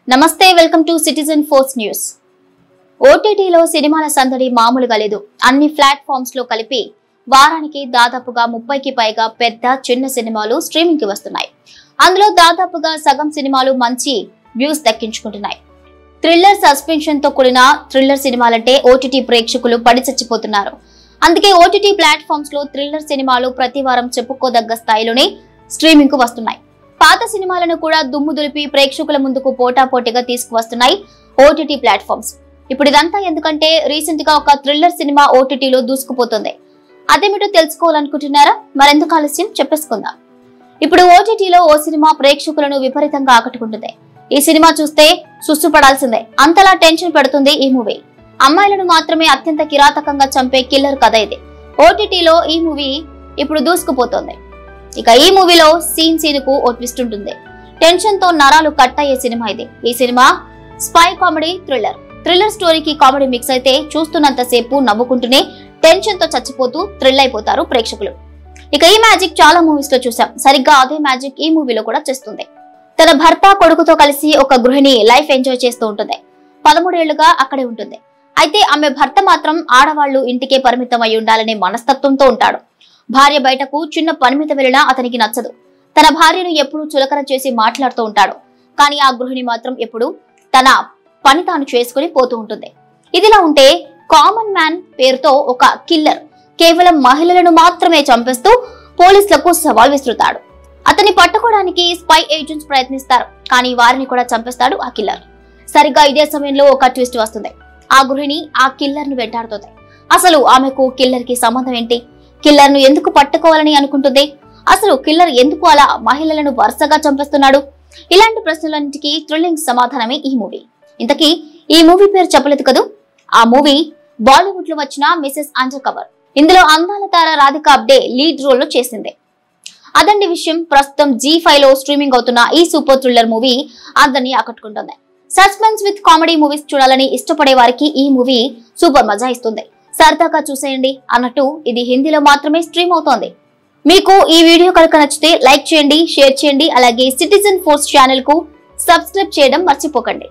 నమస్తే, welcome to citizen force news. ఓటీటీలో సినిమాల సందడి మామూలుగా లేదు. అన్ని ప్లాట్ఫామ్స్ లో కలిపి వారానికి దాదాపుగా 30కి పైగా పెద్ద చిన్న సినిమాలు స్ట్రీమింగ్ కి వస్తున్నాయి. అందులో దాదాపుగా సగం సినిమాలు మంచి వ్యూస్ దక్కించుకుంటున్నాయి. థ్రిల్లర్, సస్పెన్షన్ తో కూడిన థ్రిల్లర్ సినిమాలంటే ఓటీటీ ప్రేక్షకులు పడి చచ్చిపోతున్నారు. అందుకే ఓటీటీ ప్లాట్ఫామ్స్ లో థ్రిల్లర్ సినిమాలు ప్రతి వారం చెప్పుకోదగ్గ స్థాయిలోనే స్ట్రీమింగ్ కు వస్తున్నాయి. పాత సినిమాలను కూడా దుమ్ము దులిపి ప్రేక్షకుల ముందుకు పోటాపోటీగా తీసుకువస్తున్నాయి ఓటీటీ ప్లాట్ఫామ్స్. ఇప్పుడు ఇదంతా ఎందుకంటే రీసెంట్ గా ఒక థ్రిల్లర్ సినిమా ఓటీటీలో దూసుకుపోతుంది. అదేమిటో తెలుసుకోవాలనుకుంటున్నారా? మరెందుకు ఆలస్యం, చెప్పేసుకుందాం. ఇప్పుడు ఓటీటీలో ఓ సినిమా ప్రేక్షకులను విపరీతంగా ఆకట్టుకుంటుంది. ఈ సినిమా చూస్తే సుస్సుపడాల్సిందే, అంతలా టెన్షన్ పెడుతుంది ఈ మూవీ. అమ్మాయిలను మాత్రమే అత్యంత కిరాతకంగా చంపే కిల్లర్ కథ ఇది. ఓటీటీలో ఈ మూవీ ఇప్పుడు దూసుకుపోతుంది. ఇక ఈ మూవీలో సీన్ కు ఓ ట్విస్ట్ ఉంటుంది. టెన్షన్ తో నరాలు కట్ అయ్యే సినిమా ఇది. ఈ సినిమా స్పై కామెడీ థ్రిల్లర్ స్టోరీకి కామెడీ మిక్స్ అయితే చూస్తున్నంత సేపు నవ్వుకుంటూనే టెన్షన్ తో చచ్చిపోతూ థ్రిల్ అయిపోతారు ప్రేక్షకులు. ఇక ఈ మ్యాజిక్ చాలా మూవీస్ లో చూసాం. సరిగ్గా అదే మ్యాజిక్ ఈ మూవీలో కూడా చేస్తుంది. తన భర్త, కొడుకుతో కలిసి ఒక గృహిణి లైఫ్ ఎంజాయ్ చేస్తూ ఉంటుంది. 13 ఏళ్లుగా అక్కడే ఉంటుంది. అయితే ఆమె భర్త మాత్రం ఆడవాళ్లు ఇంటికే పరిమితం అయి ఉండాలనే మనస్తత్వంతో ఉంటాడు. భార్య బయటకు చిన్న పని మీద వెళ్ళినా అతనికి నచ్చదు. తన భార్యను ఎప్పుడూ చులకన చేసి మాట్లాడుతూ ఉంటాడు. కానీ ఆ గృహిణి మాత్రం ఎప్పుడు తన పని తాను చేసుకుని పోతూ ఉంటుంది. ఇదిలా ఉంటే కామన్ మ్యాన్ పేరుతో ఒక కిల్లర్ కేవలం మహిళలను మాత్రమే చంపేస్తూ పోలీసులకు సవాల్ విసురుతాడు. అతన్ని పట్టుకోవడానికి స్పై ఏజెంట్స్ ప్రయత్నిస్తారు. కానీ వారిని కూడా చంపేస్తాడు ఆ కిల్లర్. సరిగ్గా ఇదే సమయంలో ఒక ట్విస్ట్ వస్తుంది. ఆ గృహిణి ఆ కిల్లర్ ను వెంటాడుతుంది. అసలు ఆమెకు కిల్లర్ కి సంబంధం ఏంటి? కిల్లర్ ను ఎందుకు పట్టుకోవాలని అనుకుంటుంది? అసలు కిల్లర్ ఎందుకు అలా మహిళలను వరుసగా చంపేస్తున్నాడు? ఇలాంటి ప్రశ్నలన్నిటికీ థ్రిల్లింగ్ సమాధానమే ఈ మూవీ. ఇంతకీ ఈ మూవీ పేరు చెప్పలేదు కదూ. ఆ మూవీ బాలీవుడ్ లో వచ్చిన మిసెస్ అండర్ కవర్. ఇందులో అందాల తార రాధిక అప్డే లీడ్ రోల్ లో చేసింది. అదండి విషయం. ప్రస్తుతం G5 లో స్ట్రీమింగ్ అవుతున్న ఈ సూపర్ థ్రిల్లర్ మూవీ అందరినీ ఆకట్టుకుంటుంది. సస్పెన్స్ విత్ కామెడీ మూవీస్ చూడాలని ఇష్టపడే వారికి ఈ మూవీ సూపర్ మజా ఇస్తుంది. సరదాగా చూసేయండి అన్నట్టు ఇది హిందీలో మాత్రమే స్ట్రీమ్ అవుతోంది. మీకు ఈ వీడియో కనుక నచ్చితే లైక్ చేయండి, షేర్ చేయండి. అలాగే సిటిజన్ ఫోర్స్ ఛానల్ కు సబ్స్క్రైబ్ చేయడం మర్చిపోకండి.